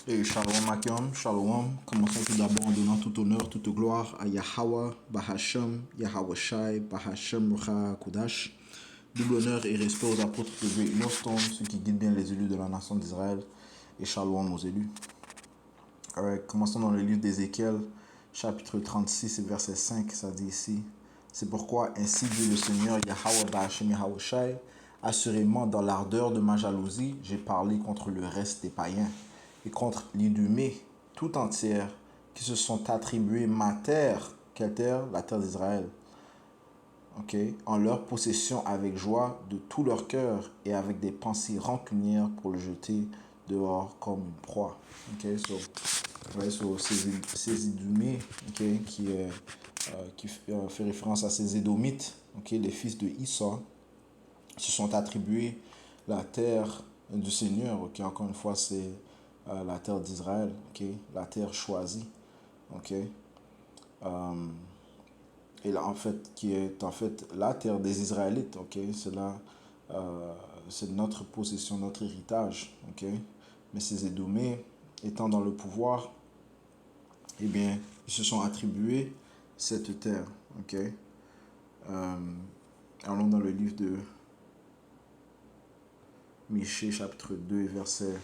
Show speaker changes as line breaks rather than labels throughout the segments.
Et Shalom Akim, Shalom. Commençons tout d'abord en donnant tout honneur, toute gloire à Yahweh, Bahashem, Yahweh Shai, Bahashem Rucha Kudash. Double honneur et respect aux apôtres de Dieu innocents, ceux qui guident bien les élus de la nation d'Israël. Et Shalom aux élus. Commençons dans le livre d'Ézéchiel, chapitre 36 et verset 5. Ça dit ici: c'est pourquoi ainsi dit le Seigneur Yahweh Bahashem Yahweh Shai, assurément dans l'ardeur de ma jalousie, j'ai parlé contre le reste des païens et contre l'Idumée tout entière qui se sont attribués ma terre. Quelle terre? La terre d'Israël. En leur possession avec joie de tout leur cœur et avec des pensées rancunières pour le jeter dehors comme une proie. Ces Idumées, qui fait référence à ces Édomites, les fils de Issa, se sont attribués la terre du Seigneur. Encore une fois, c'est la terre d'Israël, la terre choisie. Et là, en fait, qui est en fait la terre des Israélites. C'est là, c'est notre possession, notre héritage. Mais ces Édomés, étant dans le pouvoir, eh bien, ils se sont attribués cette terre. Allons dans le livre de Michée, chapitre 2, verset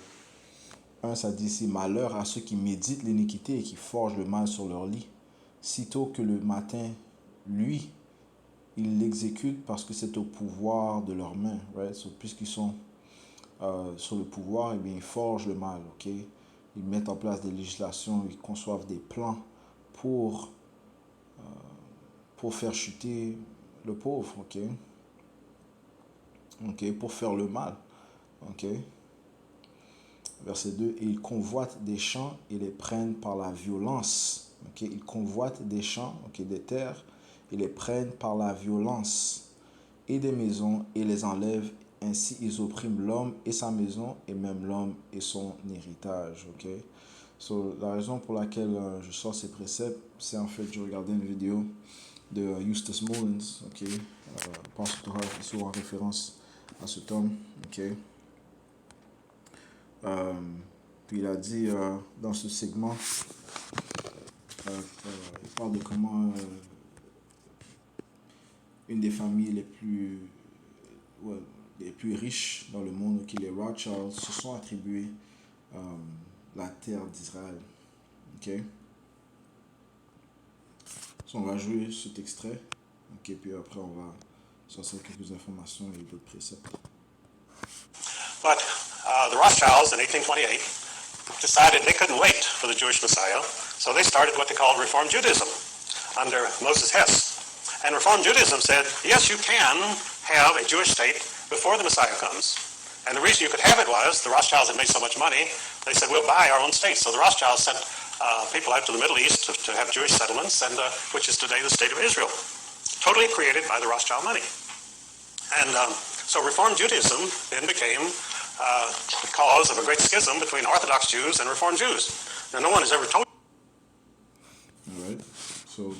1, ça dit ici: malheur à ceux qui méditent l'iniquité et qui forgent le mal sur leur lit. Sitôt que le matin, lui, ils l'exécutent parce que c'est au pouvoir de leurs mains. Puisqu'ils sont sur le pouvoir, eh bien, ils forgent le mal. Ils mettent en place des législations, ils conçoivent des plans pour faire chuter le pauvre. Pour faire le mal. Verset 2, et ils convoitent des champs et les prennent par la violence. Ils convoitent des champs, des terres, et les prennent par la violence, et des maisons, et les enlèvent. Ainsi, ils oppriment l'homme et sa maison, et même l'homme et son héritage. La raison pour laquelle je sors ces préceptes, c'est en fait, je regardais une vidéo de Eustace Mullins, pense souvent en référence à cet homme. Puis il a dit dans ce segment, il parle de comment une des familles les plus riches dans le monde, les Rothschild, se sont attribués la terre d'Israël. On va jouer cet extrait, puis après on va sortir quelques informations et d'autres préceptes.
But the Rothschilds in 1828 decided they couldn't wait for the Jewish Messiah, so they started what they called Reform Judaism under Moses Hess. And Reform Judaism said, yes, you can have a Jewish state before the Messiah comes. And the reason you could have it was the Rothschilds had made so much money, they said, we'll buy our own state. So the Rothschilds sent people out to the Middle East to have Jewish settlements, and which is today the state of Israel, totally created by the Rothschild money. And so Reform Judaism then became the cause of a great schism between Orthodox Jews and Reform Jews. Now, no one has ever told.
All right. So,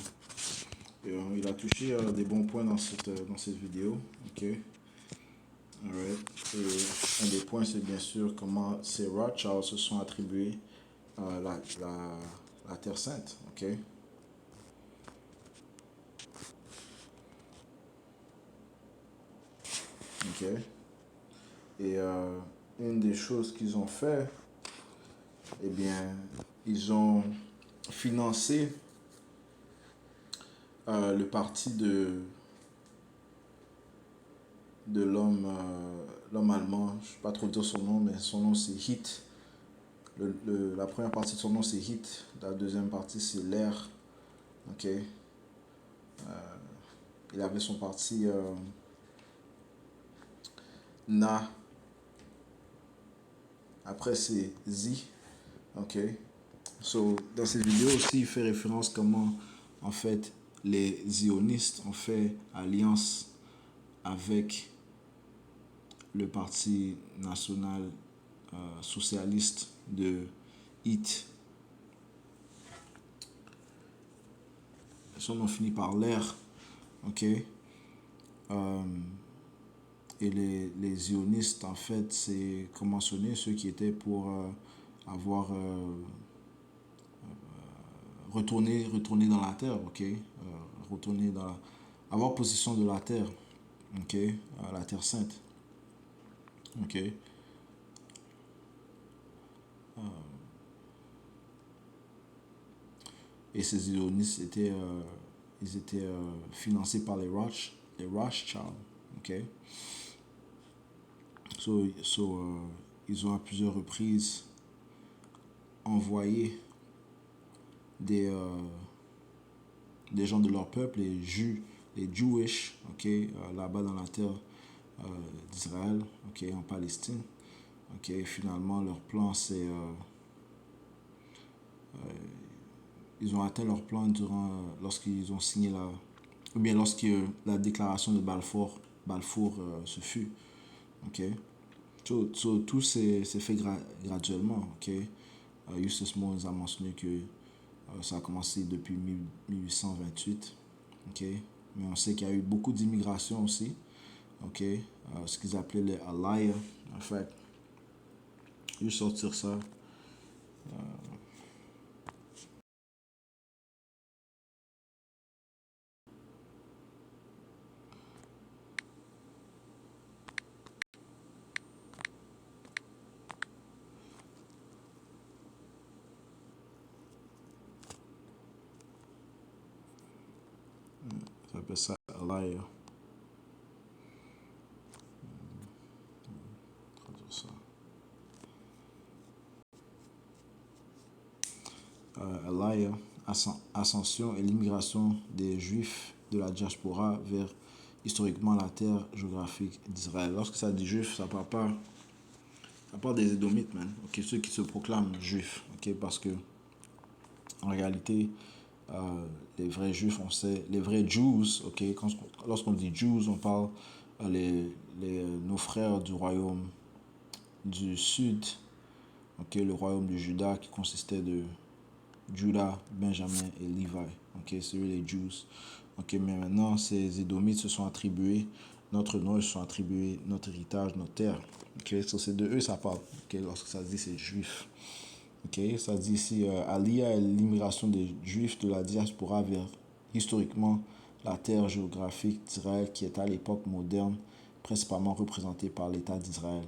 il a touché des bons points dans cette vidéo. All right. Et un des points, c'est bien sûr comment ces Rothschilds se sont attribués la Terre Sainte. Et une des choses qu'ils ont fait, eh bien, ils ont financé le parti de l'homme allemand. Je ne sais pas trop dire son nom, mais son nom c'est Hit. La première partie de son nom c'est Hit, la deuxième partie c'est l'air. Il avait son parti Na. Après c'est Z. Dans cette vidéo aussi, il fait référence comment en fait les zionistes ont fait alliance avec le parti national socialiste de HIT. Son nom finit par l'air. Et les zionistes, en fait, c'est comme mentionné ceux qui étaient pour avoir retourner dans la terre, ok, retourner dans, avoir possession de la terre, ok, la terre sainte, ok. Et ces sionistes étaient, ils étaient financés par les Rothschild, ok. Ils ont à plusieurs reprises envoyé des, euh, des gens de leur peuple, les Jewish, ok, là-bas dans la terre euh, d'Israël, ok, en Palestine. Ok, finalement, leur plan, c'est ils ont atteint leur plan lorsqu'ils ont signé ou bien lorsque la déclaration de Balfour se fut. Ok, tout s'est fait graduellement. Ok, Eustace Mons a mentionné que ça a commencé depuis 1828. Ok, mais on sait qu'il y a eu beaucoup d'immigration aussi. Ok, ce qu'ils appelaient les Alaya. En fait, ils sortir ça. Ça s'appelle ça Alaya. Traduire ça. Alaya, ascension et l'immigration des Juifs de la diaspora vers historiquement la terre géographique d'Israël. Lorsque ça dit Juif, ça parle des Édomites, man. Okay, ceux qui se proclament Juifs, ok, parce que en réalité, les vrais Juifs, on sait, les vrais Jews, ok, lorsqu'on dit Jews, on parle nos frères du royaume du sud, ok, le royaume de Juda qui consistait de Judas, Benjamin et Levi. Ok, c'est eux les Jews. Ok, mais maintenant, ces Édomites se sont attribués notre nom, ils se sont attribués notre héritage, notre terre. Ok, so c'est de eux ça parle. Ok, lorsque ça dit c'est juif. Ok, ça dit ici Aliyah est l'immigration des juifs de la diaspora vers historiquement la terre géographique d'Israël qui est à l'époque moderne principalement représentée par l'État d'Israël.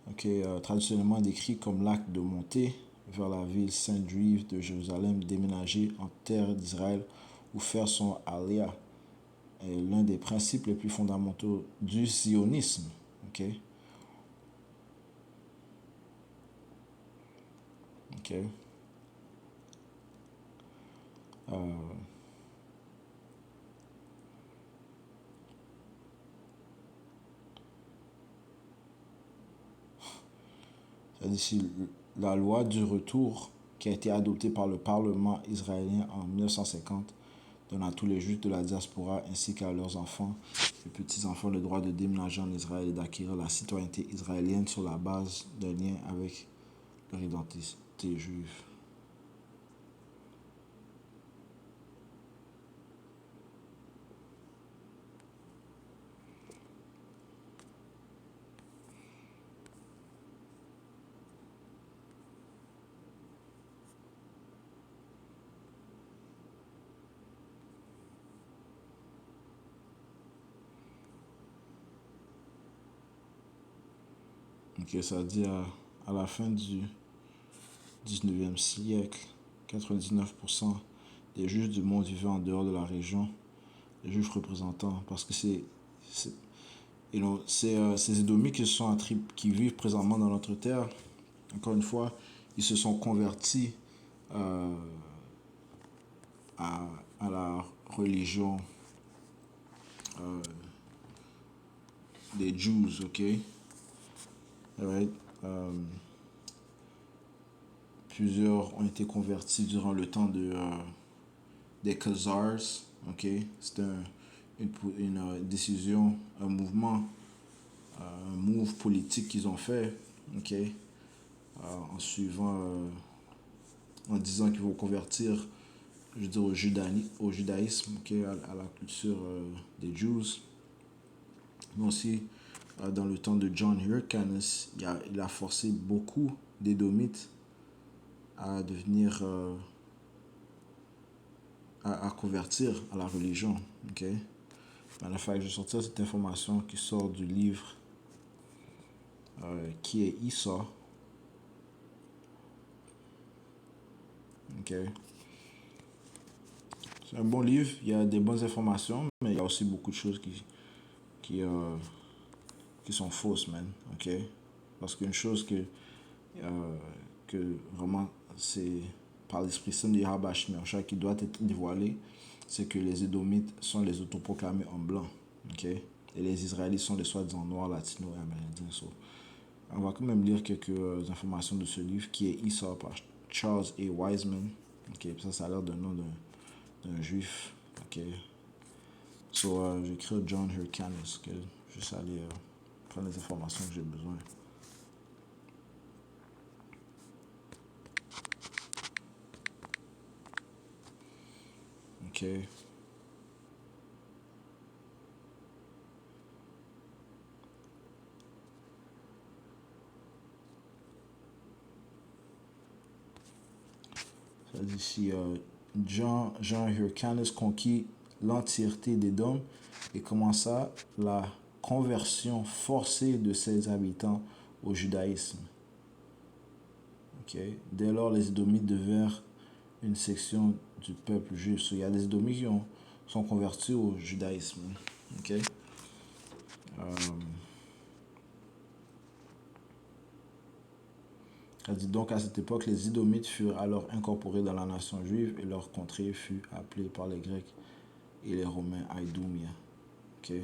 Ok, traditionnellement décrit comme l'acte de monter vers la ville sainte juive de Jérusalem, déménager en terre d'Israël ou faire son alia est l'un des principes les plus fondamentaux du sionisme. Ok, ok. C'est la loi du retour qui a été adoptée par le Parlement israélien en 1950 donne à tous les juifs de la diaspora ainsi qu'à leurs enfants et petits-enfants le droit de déménager en Israël et d'acquérir la citoyenneté israélienne sur la base d'un lien avec leur identité juive. Ok, ça dit à la fin du 19e siècle, 99% des juifs du monde vivaient en dehors de la région, les juifs représentants, parce que c'est ces Édomites qui vivent présentement dans notre terre, encore une fois, ils se sont convertis euh, à, à la religion des Jews, ok? Right? Plusieurs ont été convertis durant le temps des Khazars, ok? C'est une décision, un move politique qu'ils ont fait, ok? En suivant, en disant qu'ils vont convertir, je veux dire, au judaïsme, ok? À la culture des Jews. Mais aussi, dans le temps de John Hyrcanus, il a forcé beaucoup d'Édomites à devenir, à convertir à la religion. Ok. En fait, je vais sortir cette information qui sort du livre qui est Esau. Ok. C'est un bon livre, il y a des bonnes informations, mais il y a aussi beaucoup de choses qui, euh, qui sont fausses, man. Ok. Parce qu'une chose que vraiment c'est par l'Esprit Saint de Yahweh Shemir qui doit être dévoilé, c'est que les Édomites sont les autoproclamés en blanc. Ok. Et les Israélites sont les soi-disant noirs, latinos et amérindiens. So, on va quand même lire quelques informations de ce livre qui est Esau par Charles A. Wiseman. Ok, ça a l'air d'un nom d'un juif. Ok. So, j'écris John Hyrcanus. Okay? Juste aller prendre les informations que j'ai besoin. Ok. Ça dit ici, Jean Hyrcanus conquit l'entièreté des dômes et commença la conversion forcée de ses habitants au judaïsme. Okay. Dès lors, les Édomites devinrent une section du peuple juif. So, il y a des Édomites qui sont convertis au judaïsme. Okay. Elle dit donc à cette époque, les Édomites furent alors incorporés dans la nation juive et leur contrée fut appelée par les Grecs et les Romains Idumea. Okay.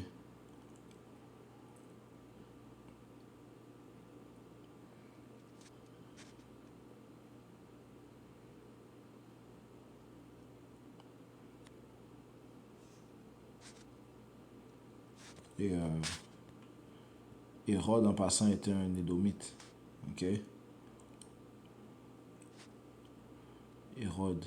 Et Hérode, en passant, était un Édomite. Ok. Hérode.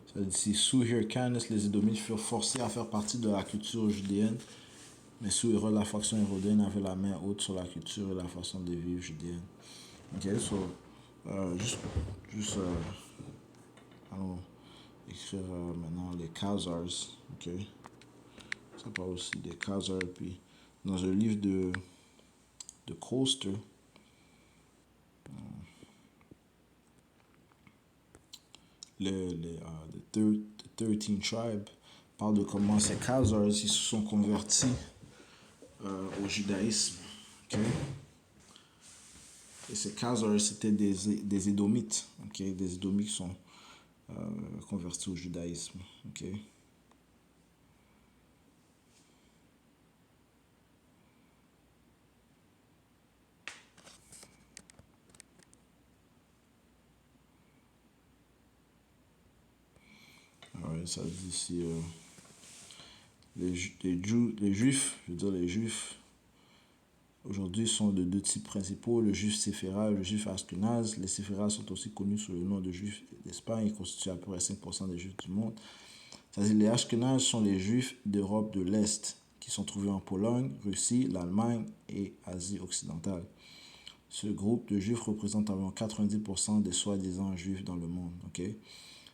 Ça dit ici, sous Hyrcanus, les Édomites furent forcés à faire partie de la culture judéenne, mais sous Hérode, la faction hérodéenne avait la main haute sur la culture et la façon de vivre judéenne. Ok, so, juste allons écrire maintenant les Khazars. Ok, ça parle aussi des Khazars. Puis dans un livre de Coaster, the 13 Tribes parle de comment ces Khazars ils se sont convertis au judaïsme. Okay? Et ces Khazars, c'était des Édomites. Okay? Des Édomites qui sont convertis au judaïsme. Okay? Ouais, ça dit ici, les Juifs, je veux dire les Juifs, aujourd'hui sont de deux types principaux, le Juif Séphira et le Juif Ashkenaz. Les Séphira sont aussi connus sous le nom de Juifs d'Espagne, ils constituent à peu près 5% des Juifs du monde. C'est-à-dire les Ashkenaz sont les Juifs d'Europe de l'Est, qui sont trouvés en Pologne, Russie, l'Allemagne et Asie occidentale. Ce groupe de Juifs représente environ 90% des soi-disant Juifs dans le monde. Okay?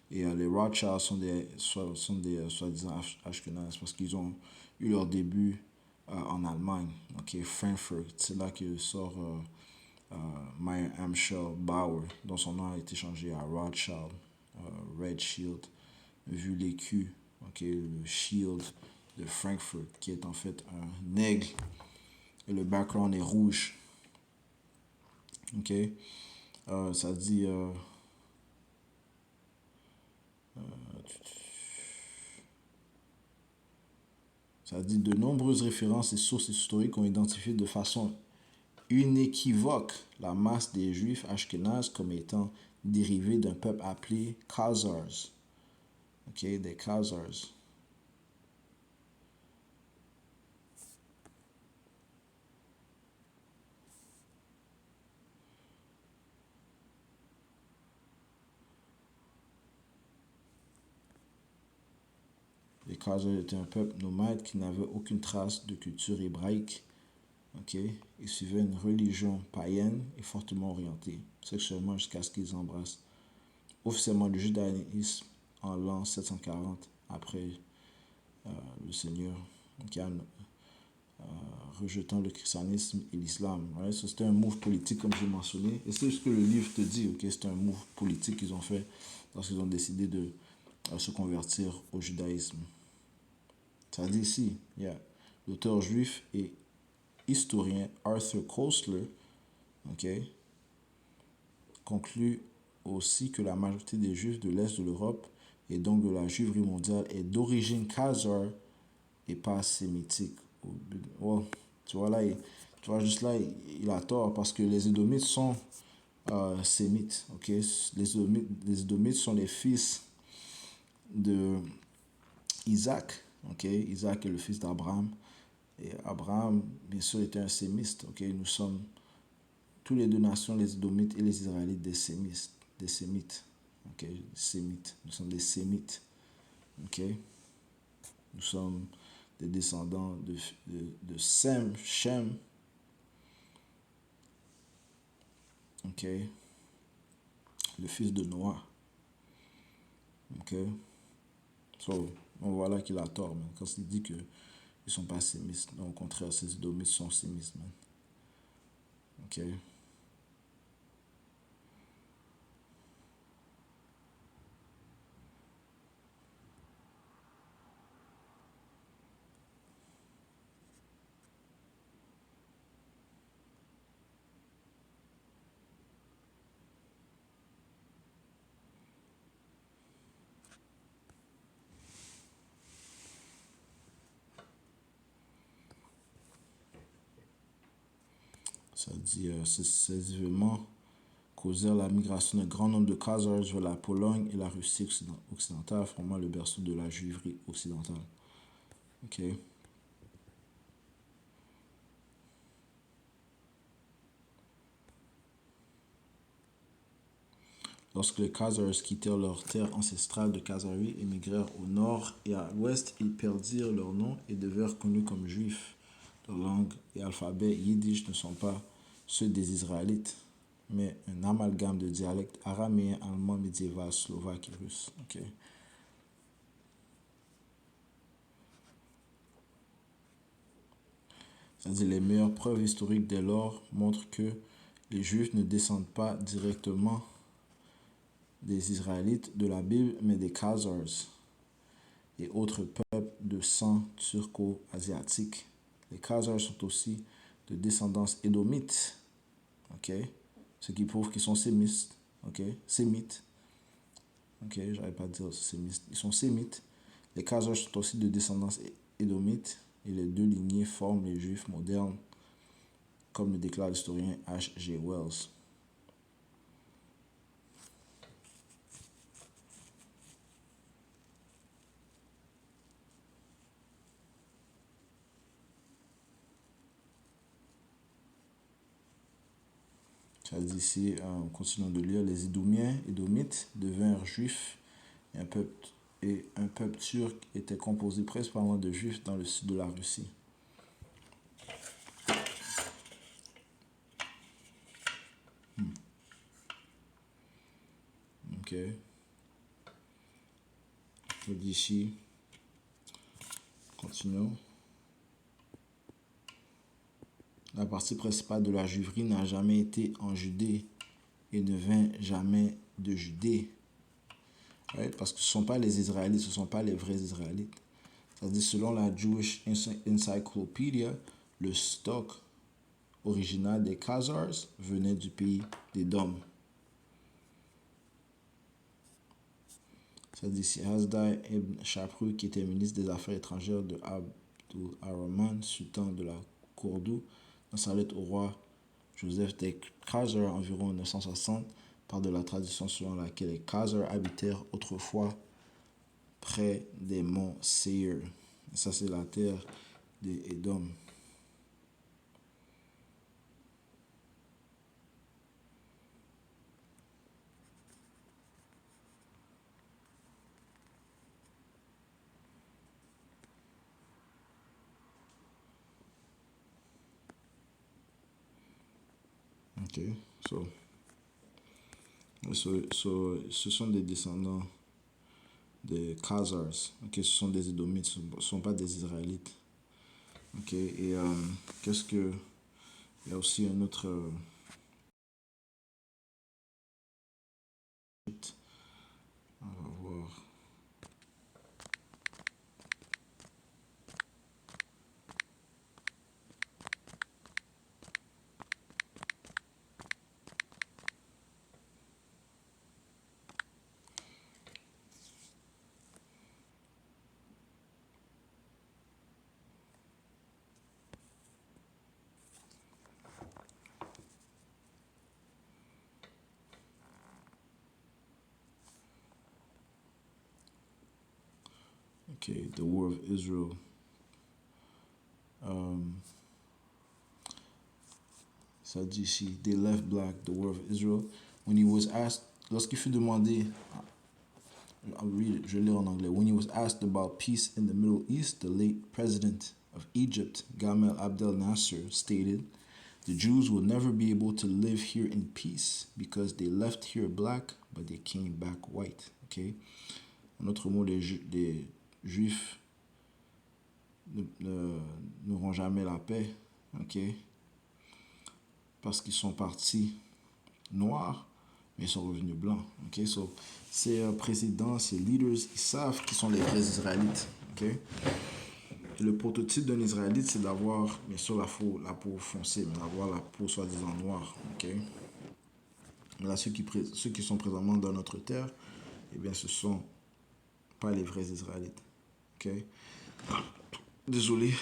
Et les Rothschilds sont des soi-disant Ashkenaz parce qu'ils ont eu leur début en Allemagne, okay? Frankfurt. C'est là que sort Meyer Amschel Bauer, dont son nom a été changé à Rothschild, Red Shield, vu l'écu, okay? Le Shield de Frankfurt, qui est en fait un aigle, et le background est rouge. Okay? Ça dit... Ça dit de nombreuses références et sources historiques ont identifié de façon inéquivoque la masse des Juifs ashkénazes comme étant dérivés d'un peuple appelé Khazars. Ok, des Khazars. Khazars étaient un peuple nomade qui n'avait aucune trace de culture hébraïque. Ils suivaient une religion païenne et fortement orientée sexuellement jusqu'à ce qu'ils embrassent officiellement le judaïsme en l'an 740 après le Seigneur, rejetant le christianisme et l'islam. Right? So, c'était un move politique, comme j'ai mentionné. Et c'est ce que le livre te dit. C'est un move politique qu'ils ont fait lorsqu'ils ont décidé de se convertir au judaïsme. Ça dit ici, l'auteur juif et historien Arthur Koestler conclut aussi que la majorité des juifs de l'Est de l'Europe et donc de la juiverie mondiale est d'origine khazare et pas sémitique. Oh, tu vois là, tu vois juste là, il a tort parce que les Édomites sont sémites. Les Édomites sont les fils de Isaac. Isaac est le fils d'Abraham. Et Abraham, bien sûr, était un sémiste. Nous sommes tous les deux nations, les Édomites et les Israélites, des sémites. Sémites. Nous sommes des sémites. Nous sommes des descendants de Sem, Shem. Le fils de Noah. So, on voit là qu'il a tort, man. Quand il dit qu'ils ne sont pas sémistes. Non, au contraire, ces Édomites sont sémistes, man. Ça dit, ces événements causèrent la migration d'un grand nombre de Khazars vers la Pologne et la Russie occidentale, formant le berceau de la juiverie occidentale. Lorsque les Khazars quittèrent leur terre ancestrale de Khazarie et migrèrent au nord et à l'ouest, ils perdirent leur nom et devinrent connus comme juifs. Leur langue et alphabet yiddish ne sont pas ceux des Israélites, mais un amalgame de dialectes araméen, allemand, médiéval, slovaque et russe. C'est-à-dire les meilleures preuves historiques dès lors montrent que les Juifs ne descendent pas directement des Israélites de la Bible, mais des Khazars et autres peuples de sang turco-asiatique. Les Khazars sont aussi de descendance édomite, ce qui prouve qu'ils sont sémites. Sémites. J'arrive pas à dire sémites. Ils sont sémites. Les Khazars sont aussi de descendance édomite et les deux lignées forment les Juifs modernes, comme le déclare l'historien H. G. Wells. Ça dit ici, en continuant de lire, les Édomites devinrent juifs et un peuple turc était composé principalement de juifs dans le sud de la Russie. Je dis ici, continuons. La partie principale de la juiverie n'a jamais été en Judée et ne vint jamais de Judée. Parce que ce ne sont pas les Israélites, ce ne sont pas les vrais Israélites. C'est-à-dire, selon la Jewish Encyclopedia, le stock original des Khazars venait du pays d'Édom. Ça dit ici, Hasdai ibn Shapru, qui était ministre des Affaires étrangères de Abdul Ar-Rahman, sultan de la Cordoue, dans sa lettre au roi Joseph des Khazars environ 960, part de la tradition selon laquelle les Khazars habitèrent autrefois près des monts Seir. Et ça, c'est la terre d'Édom. Ok, ce sont des descendants des Khazars. Ok, ce sont des Édomites, ce ne sont pas des Israélites. Ok, et qu'est-ce que. Il y a aussi un autre. On va voir. Ok, the War of Israel. Ça dit ici, they left black, the War of Israel. When he was asked, lorsqu'il fut demandé, I'll read it, je lis en anglais. When he was asked about peace in the Middle East, the late president of Egypt, Gamal Abdel Nasser, stated, the Jews will never be able to live here in peace because they left here black, but they came back white. Okay? En autre mot, les Juifs n'auront jamais la paix, ok? Parce qu'ils sont partis noirs, mais ils sont revenus blancs, ok? So, ces présidents, ces leaders, ils savent qui sont les vrais Israélites, ok? Et le prototype d'un Israélite, c'est d'avoir, bien sûr, la peau foncée, mais d'avoir la peau soi-disant noire, ok? Là, ceux qui sont présentement dans notre terre, eh bien, ce sont pas les vrais Israélites, ok? Désolé.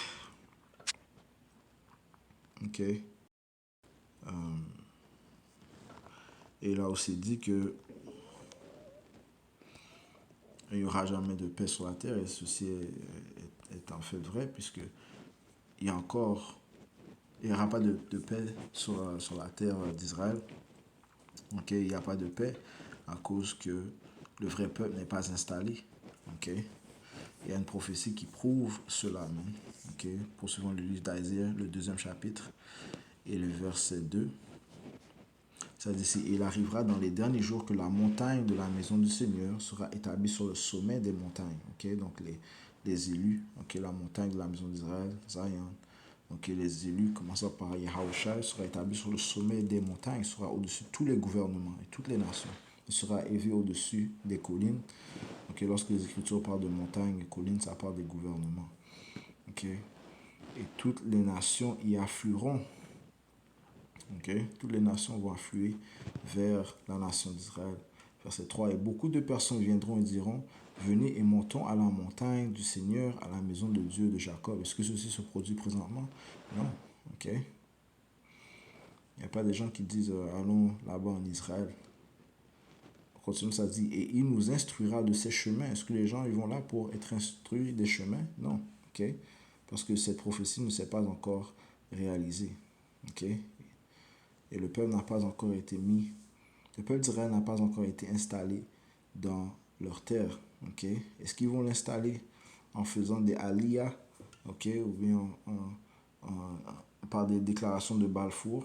Ok. Et il a aussi dit que il n'y aura jamais de paix sur la terre, et ceci est en fait vrai, puisque il y a encore, il n'y aura pas de paix sur la terre d'Israël. Ok, il n'y a pas de paix à cause que le vrai peuple n'est pas installé. Ok, il y a une prophétie qui prouve cela même. Ok, poursuivons le livre d'Isaiah, le 2e chapitre, et le verset 2. Ça dit ici, il arrivera dans les derniers jours que la montagne de la maison du Seigneur sera établie sur le sommet des montagnes. Ok, donc les élus, ok, la montagne de la maison d'Israël, Zion. Donc les élus, commençant par Yahushua, sera établi sur le sommet des montagnes, sera au-dessus de tous les gouvernements et toutes les nations. Il sera élevé au-dessus des collines. Ok, lorsque les Écritures parlent de montagnes et collines, ça parle des gouvernements. Ok, et toutes les nations y afflueront. Okay? Toutes les nations vont affluer vers la nation d'Israël. Verset 3. Et beaucoup de personnes viendront et diront, venez et montons à la montagne du Seigneur, à la maison de Dieu de Jacob. Est-ce que ceci se produit présentement? Non. Ok. Il n'y a pas des gens qui disent, allons là-bas en Israël. On continue, ça dit, et il nous instruira de ses chemins. Est-ce que les gens ils vont là pour être instruits des chemins? Non. Ok. Parce que cette prophétie ne s'est pas encore réalisée. Ok. Et le peuple n'a pas encore été mis, le peuple d'Israël n'a pas encore été installé dans leur terre. Okay? Est-ce qu'ils vont l'installer en faisant des aliyah, okay? Ou bien par des déclarations de Balfour?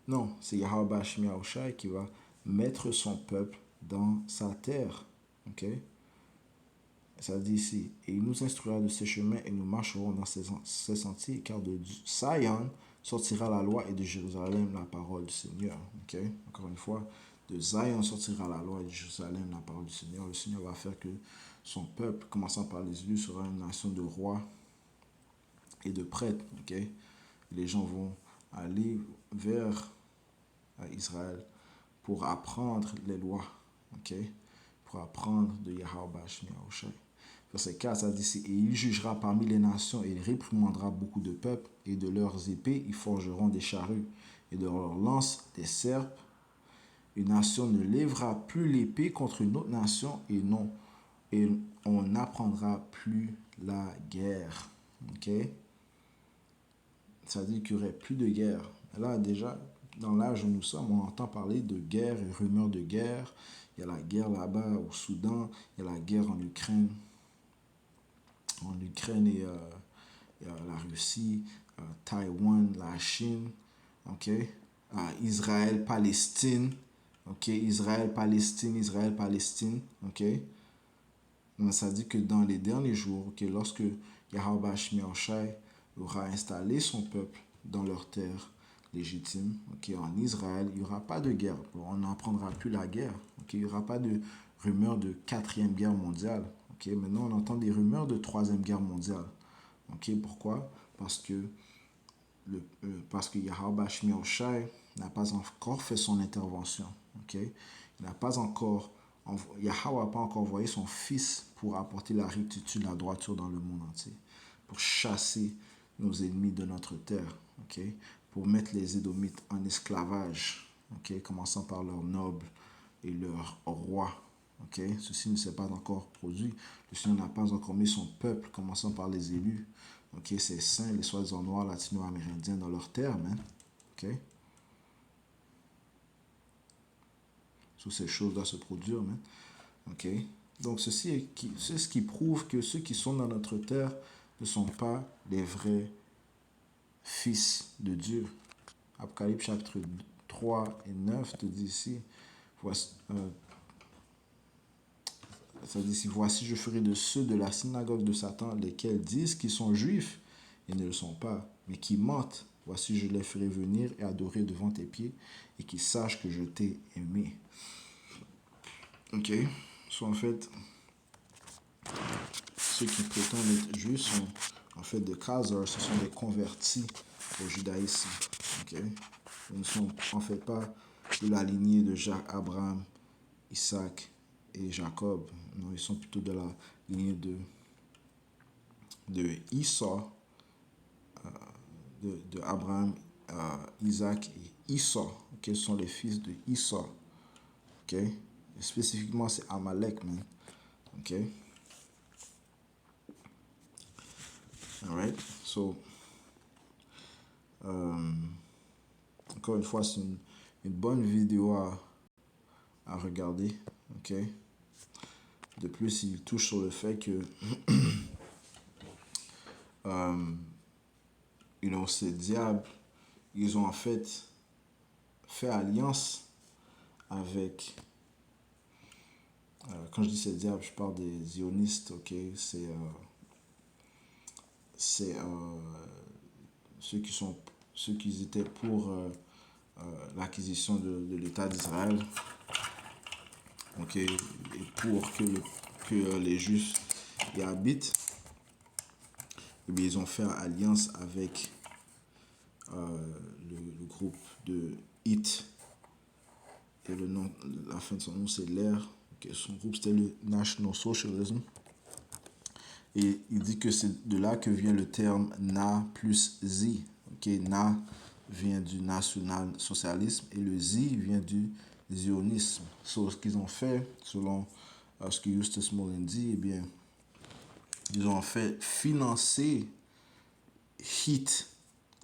Non, c'est Yahweh Shemi Yahushai qui va mettre son peuple dans sa terre. Okay? Ça dit ici, et il nous instruira de ses chemins et nous marcherons dans ses sentiers, car de Sion sortira la loi et de Jérusalem la parole du Seigneur. Okay? Encore une fois, de Zion sortira la loi et de Jérusalem la parole du Seigneur. Le Seigneur va faire que son peuple, commençant par les élus, sera une nation de rois et de prêtres. Okay? Les gens vont aller vers Israël pour apprendre les lois. Okay? Pour apprendre de Yahweh Shemi Yahushai. Verset 4, ça dit, et il jugera parmi les nations, et il réprimandera beaucoup de peuples, et de leurs épées, ils forgeront des charrues, et de leurs lances, des serpes. Une nation ne lèvera plus l'épée contre une autre nation, et on n'apprendra plus la guerre. Ok? Ça dit qu'il n'y aurait plus de guerre. Là, déjà, dans l'âge où nous sommes, on entend parler de guerre et rumeurs de guerre. Il y a la guerre là-bas au Soudan, il y a la guerre en Ukraine et la Russie, Taïwan, la Chine. ok, Israël-Palestine, ok, Israël-Palestine, Israël-Palestine, ok. Donc, ça dit que dans les derniers jours, ok, lorsque Yahweh Shai aura installé son peuple dans leur terre légitime, ok, en Israël, il n'y aura pas de guerre. Bon, on n'apprendra plus la guerre, ok, il n'y aura pas de rumeurs de quatrième guerre mondiale, ok. Maintenant, on entend des rumeurs de troisième guerre mondiale, ok. Pourquoi? Parce que parce que Yahweh Shai n'a pas encore fait son intervention, ok. Il n'a pas encore Yahweh n'a pas encore envoyé son fils pour apporter la rectitude, la droiture dans le monde entier, pour chasser nos ennemis de notre terre, ok, pour mettre les Édomites en esclavage, ok, commençant par leurs nobles et leurs rois, ok. Ceci ne s'est pas encore produit. Le Seigneur n'a pas encore mis son peuple, commençant par les élus, ok, ces saints, les soi-disant noirs latino-amérindiens dans leur terre, man, ok. Toutes ces choses doivent se produire, man. Ok. Donc c'est ce qui prouve que ceux qui sont dans notre terre ne sont pas les vrais fils de Dieu. Apocalypse chapitre 3 et 9 te dit ici, voici, ça dit ici, voici je ferai de ceux de la synagogue de Satan, lesquels disent qu'ils sont juifs et ne le sont pas, mais qui mentent. Voici je les ferai venir et adorer devant tes pieds et qu'ils sachent que je t'ai aimé. Ok. Soit en fait, ceux qui prétendent être juifs sont en fait des Khazars, ce sont des convertis au judaïsme. Okay? Ils ne sont en fait pas de la lignée de Jacques, Abraham, Isaac et Jacob. Non, ils sont plutôt de la lignée de Esau, de Abraham, Isaac et Esau. Okay? Ce sont les fils de Esau. Okay? Et spécifiquement, c'est Amalek, man. Okay? Alright, so, encore une fois, c'est une bonne vidéo à regarder, ok. De plus, il touche sur le fait que, ces diables, ils ont en fait alliance avec, quand je dis ces diables, je parle des zionistes, ok. C'est ceux qui étaient pour l'acquisition de l'État d'Israël, ok, et pour que les Juifs y habitent. Et bien, ils ont fait alliance avec le groupe de HIT. Et le nom, la fin de son nom, c'est l'ER. Okay, son groupe, c'était le National Socialism. Et il dit que c'est de là que vient le terme Na plus Z. Okay, Na vient du national-socialisme et le Z vient du zionisme. So, ce qu'ils ont fait, selon ce que Eustace Moulin dit, eh bien, ils ont fait financer HIT,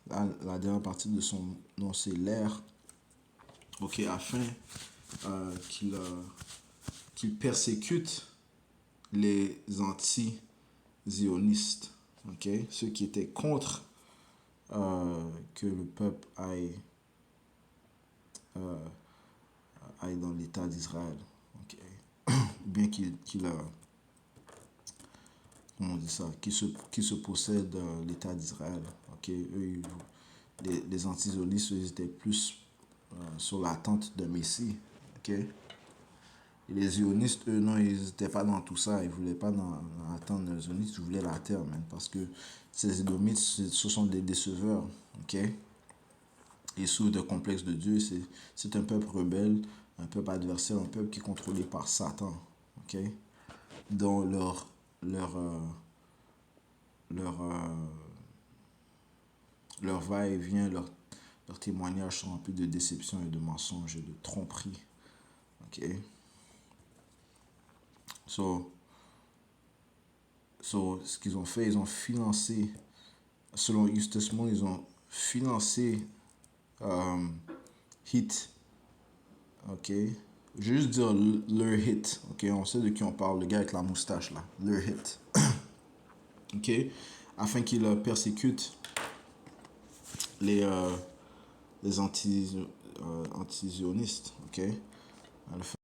la dernière partie de son nom, c'est l'air, ok, afin qu'il persécute les anti-zionistes, ok, ceux qui étaient contre que le peuple aille dans l'État d'Israël, ok, bien qu'il a, comment on dit ça, qui se possède l'État d'Israël, ok, eux, les anti-zionistes, ils étaient plus sur l'attente d'un Messie, ok. Et les zionistes, eux, non, ils n'étaient pas dans tout ça. Ils ne voulaient pas attendre les zionistes, ils voulaient la terre, même. Parce que ces édomites, ce sont des déceveurs, ok. Et sous le complexe de Dieu, c'est un peuple rebelle, un peuple adversaire, un peuple qui est contrôlé par Satan, ok. Dont leur va-et-vient, leurs témoignages sont remplis de déception et de mensonges et de tromperies, ok. So, ce qu'ils ont fait, ils ont financé, selon Eustace Moore, ils ont financé HIT, ok. Je vais juste dire leur HIT, ok. On sait de qui on parle, le gars avec la moustache là, leur HIT, ok. Afin qu'ils persécutent les les anti-zionistes, ok? Le fait-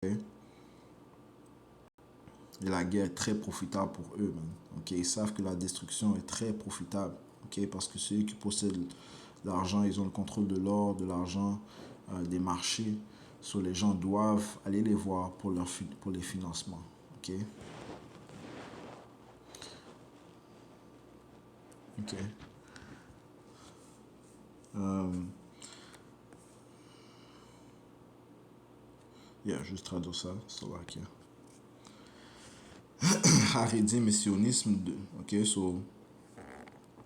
ok? Et la guerre est très profitable pour eux, man. Ok, ils savent que la destruction est très profitable, ok, parce que ceux qui possèdent l'argent, ils ont le contrôle de l'or, de l'argent, des marchés. So, les gens doivent aller les voir pour, pour les financements, ok? Ok. Euh, yeah, juste traduire ça, Slovaquia. Haredim et sionisme, ok, so,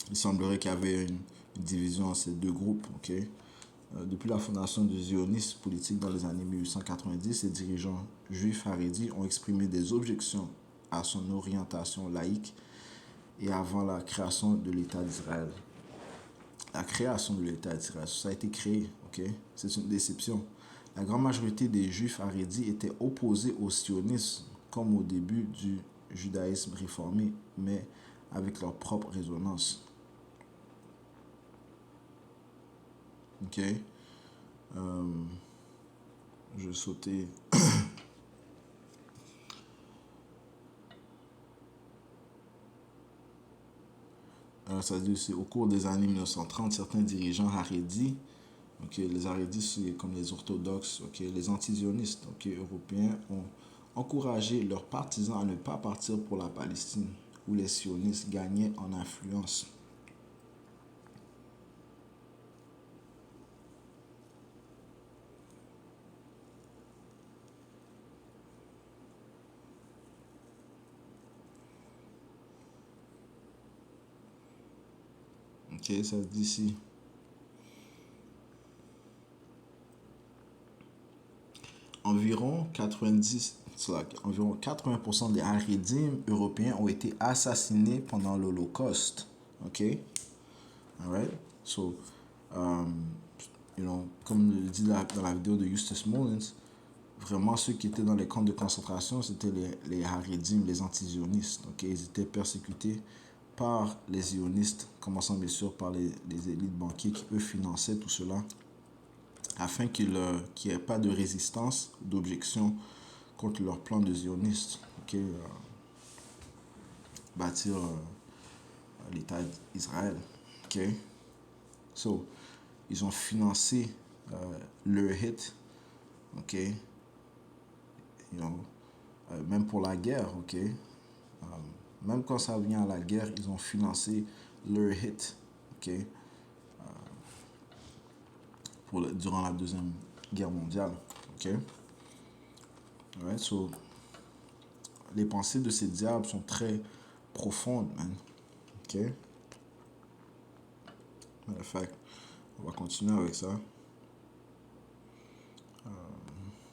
il semblerait qu'il y avait une division entre ces deux groupes, ok? Depuis la fondation du zionisme politique dans les années 1890, les dirigeants juifs harédis ont exprimé des objections à son orientation laïque et avant la création de l'État d'Israël. La création de l'État d'Israël, ça a été créé, ok? C'est une déception. La grande majorité des juifs harédis étaient opposés au sionisme, comme au début du judaïsme réformé, mais avec leur propre résonance. Ok? Je vais sauter. Ça dit aussi, au cours des années 1930, certains dirigeants harédis, okay, les harédis, c'est comme les orthodoxes, okay, les anti-zionistes okay, européens, ont encouragé leurs partisans à ne pas partir pour la Palestine, où les sionistes gagnaient en influence. Ok, ça se dit ici. Environ 80% des Haredim européens ont été assassinés pendant l'Holocauste. Ok? Alright? So, comme le dit dans la vidéo de Justus Mullins, vraiment ceux qui étaient dans les camps de concentration, c'était les Haredim, les anti-zionistes. Okay? Ils étaient persécutés par les zionistes, commençant bien sûr par les élites banquiers qui, eux, finançaient tout cela, afin qu'il n'y ait pas de résistance, d'objection contre leur plan de zioniste, okay? Bâtir l'État d'Israël. Okay? So, ils ont financé leur hit, ok? You know, même pour la guerre, ok? Même quand ça vient à la guerre, ils ont financé leur hit, ok? Durant la Deuxième Guerre mondiale, ok? Alright, so, les pensées de ces diables sont très profondes, man, ok? Fait, on va continuer avec ça.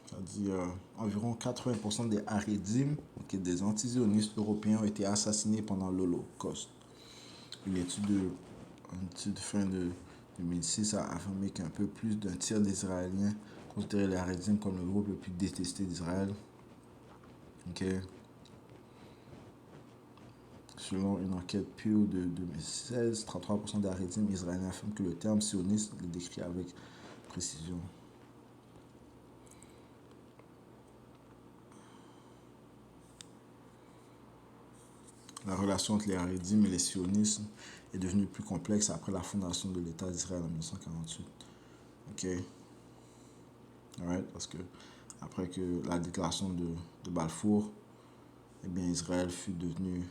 Ça dit environ 80% des Haredim, okay, des anti-zionistes européens, ont été assassinés pendant l'Holocauste. Une étude fin de 2006 a affirmé qu'un peu plus d'un tiers des Israéliens considéraient les Haredim comme le groupe le plus détesté d'Israël. Okay. Selon une enquête Pew de 2016, 33% des Haredim israéliens affirment que le terme sioniste les décrit avec précision. La relation entre les Haredim et les sionistes est devenue plus complexe après la fondation de l'État d'Israël en 1948. Ok? Alright? Parce que après que la déclaration de Balfour, eh bien, Israël fut devenu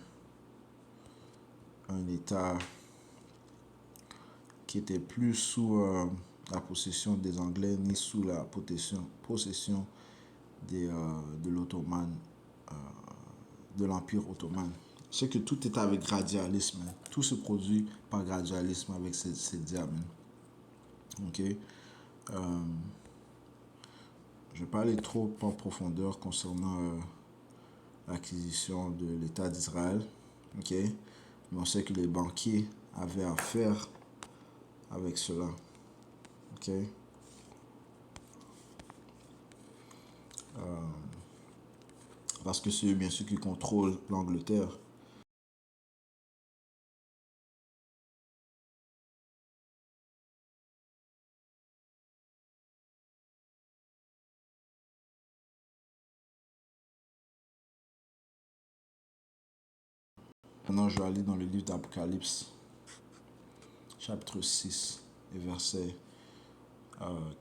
un État qui était plus sous la possession des Anglais ni sous la possession de l'Ottoman, de l'Empire ottoman. C'est que tout est avec gradualisme. Hein. Tout se produit par gradualisme avec ces diamants. Ok. Je ne vais pas aller trop en profondeur concernant l'acquisition de l'État d'Israël. Ok. Mais on sait que les banquiers avaient affaire avec cela. Ok. Parce que c'est eux, bien sûr, qui contrôlent l'Angleterre. Maintenant, je vais aller dans le livre d'Apocalypse, chapitre 6, et verset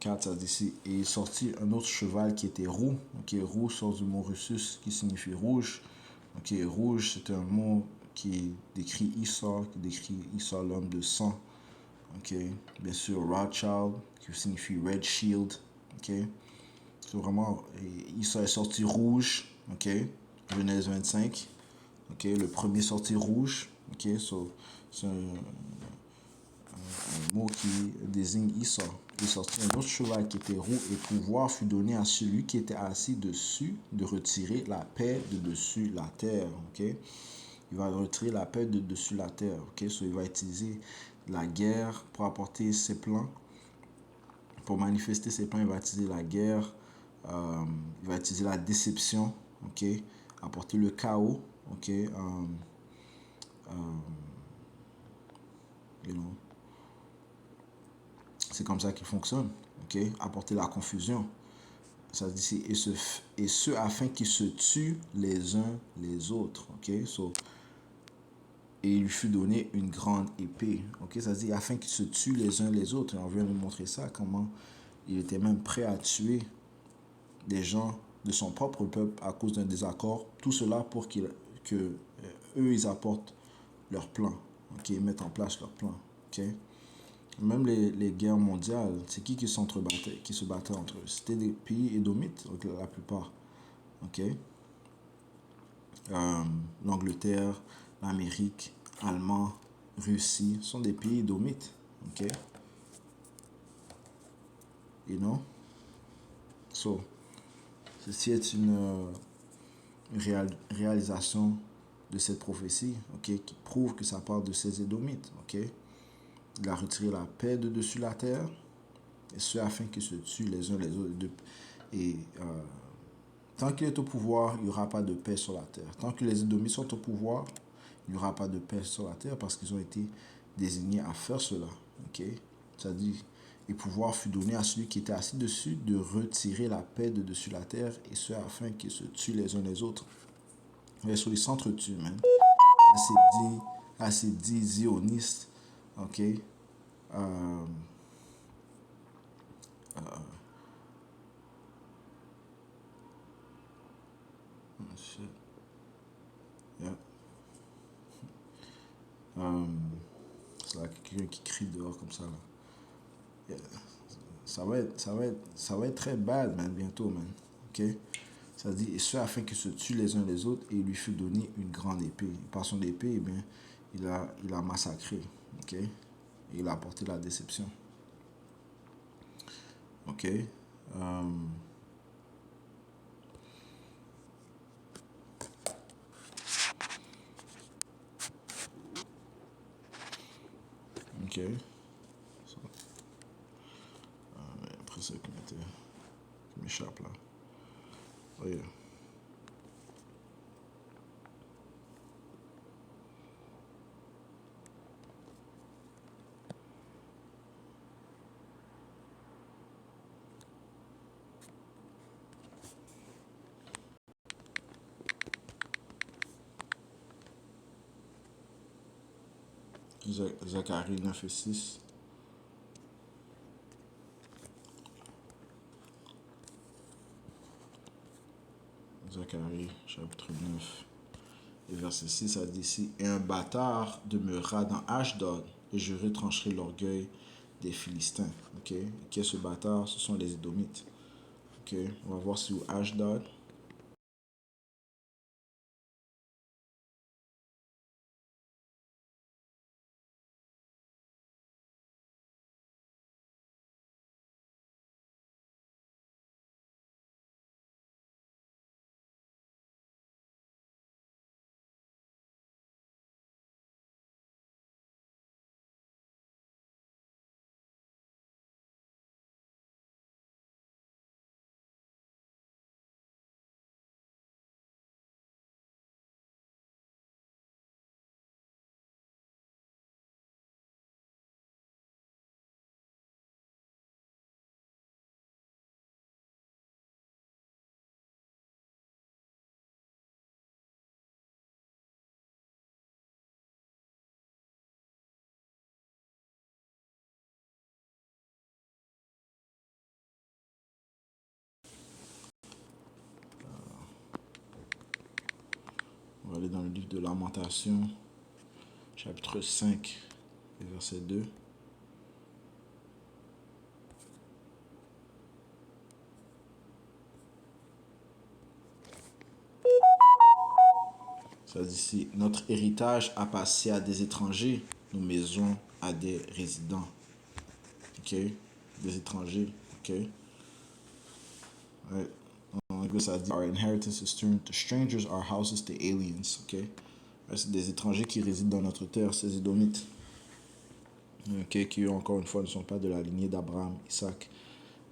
4, ça dit ici, et il sortit un autre cheval qui était roux. Ok, roux sort du mot russus qui signifie rouge. Ok, rouge, c'est un mot qui décrit Esau, l'homme de sang. Ok, bien sûr, Rothschild, qui signifie Red Shield. Ok, c'est vraiment, Esau est sorti rouge. Ok, Genèse 25. Ok, le premier sorti rouge. Ok, so, c'est un mot qui désigne Esau. Il sortit un autre cheval qui était roux et pouvoir fut donné à celui qui était assis dessus de retirer la paix de dessus la terre. Ok, il va retirer la paix de dessus la terre. Ok, so, il va utiliser la guerre pour apporter ses plans. Pour manifester ses plans, il va utiliser la guerre. Il va utiliser la déception. Ok, apporter le chaos. Ok, you know. C'est comme ça qu'il fonctionne. Ok, apporter la confusion. Ça dit ici, et ce afin qu'ils se tuent les uns les autres. Ok, so, et il lui fut donné une grande épée. Ok, ça dit afin qu'ils se tuent les uns les autres. Et on vient de montrer ça, comment il était même prêt à tuer des gens de son propre peuple à cause d'un désaccord. Tout cela pour que eux, ils apportent leur plan. Ok, ils mettent en place leur plan. Ok. Même les guerres mondiales, c'est qui se battait entre eux? C'était des pays édomites, la plupart. Ok? L'Angleterre, l'Amérique, Allemand, Russie, sont des pays édomites. Ok? You know? So, ceci est une réalisation de cette prophétie, ok, qui prouve que ça parle de ces édomites. Ok? Il a retiré la paix de dessus la terre, et ce afin qu'ils se tuent les uns les autres. Et tant qu'il est au pouvoir, il n'y aura pas de paix sur la terre. Tant que les Édomites sont au pouvoir, il n'y aura pas de paix sur la terre parce qu'ils ont été désignés à faire cela. Ok? Ça dit, et pouvoir fut donné à celui qui était assis dessus de retirer la paix de dessus la terre et ce afin qu'ils se tuent les uns les autres. Mais sur les s'entretuent, man. Assez dit zioniste. Ok? Shit. Yeah. C'est là quelqu'un qui crie dehors comme ça. Là. Yeah. Ça va être très bad, man, bientôt, man. Ok? Ça dit, et ce afin qu'ils se tuent les uns les autres, et il lui fut donné une grande épée. Et par son épée, eh bien, il a massacré. Ok? Et il a apporté la déception. Ok? Ok. So, après ça qui m'échappe là. Oh yeah. Zacharie 9 et 6. Zacharie chapitre 9 Et verset 6, ça dit ici, et un bâtard demeurera dans Ashdod, et je retrancherai l'orgueil des Philistins. Ok, qui est ce bâtard? Ce sont les Édomites. Ok, on va voir sur Ashdod. On va aller dans le livre de Lamentation, chapitre 5, verset 2. Ça dit ici, notre héritage a passé à des étrangers, nos maisons à des résidents. Ok, des étrangers. Ok, ouais. En anglais, ça dit, our inheritance is turned to strangers, our houses to aliens. Ok, ouais, c'est des étrangers qui résident dans notre terre, ces Édomites. Ok, qui encore une fois ne sont pas de la lignée d'Abraham, Isaac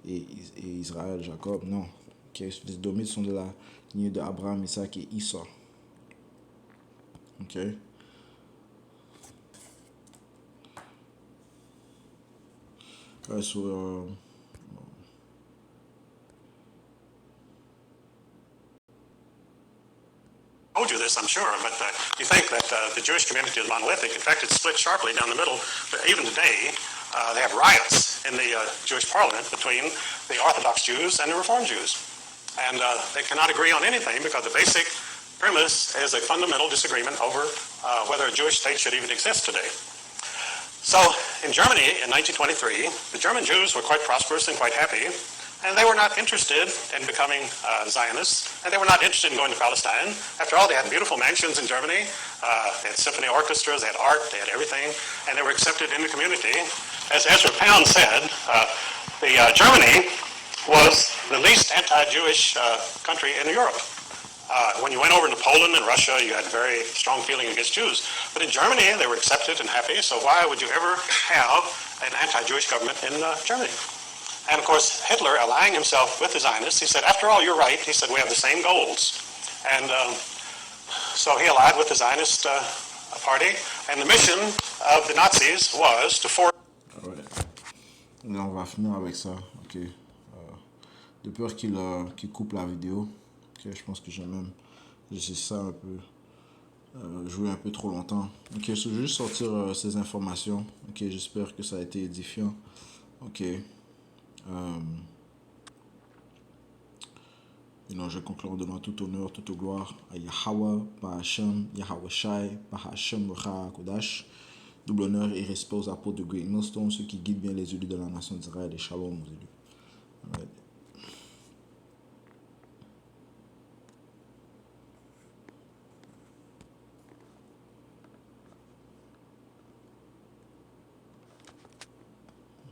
et Israël, Jacob. Non. Ok, les Édomites sont de la lignée d'Abraham, Isaac et Esau. Ok. Ouais, so,
Told you this, I'm sure, but you think that the Jewish community is monolithic. In fact, it's split sharply down the middle. But even today, they have riots in the Jewish parliament between the Orthodox Jews and the Reform Jews. And they cannot agree on anything because the basic premise is a fundamental disagreement over whether a Jewish state should even exist today. So in Germany in 1923, the German Jews were quite prosperous and quite happy. And they were not interested in becoming Zionists, and they were not interested in going to Palestine. After all, they had beautiful mansions in Germany, they had symphony orchestras, they had art, they had everything, and they were accepted in the community. As Ezra Pound said, Germany was the least anti-Jewish country in Europe. When you went over to Poland and Russia, you had very strong feeling against Jews. But in Germany, they were accepted and happy, so why would you ever have an anti-Jewish government in Germany? And of course, Hitler, allying himself with the Zionists, he said, after all, you're right. He said, we have the same goals. And so he allied with the Zionist party. And the mission of the Nazis was to force...
Ouais. Là, on va finir avec ça. Ok. De peur qu'il coupe la vidéo. Ok, je pense que j'ai même laissé ça un peu... jouer un peu trop longtemps. Ok, je vais juste sortir ces informations. Ok, j'espère que ça a été édifiant. Ok. Je conclue en donnant tout honneur, toute gloire à Yahweh, Bahashem, Yahweh Shai, Bahashem Recha Kodash. Double honneur et respect aux apôtres de Great Millstone, ceux qui guident bien les élus de la nation d'Israël, et shalom aux élus.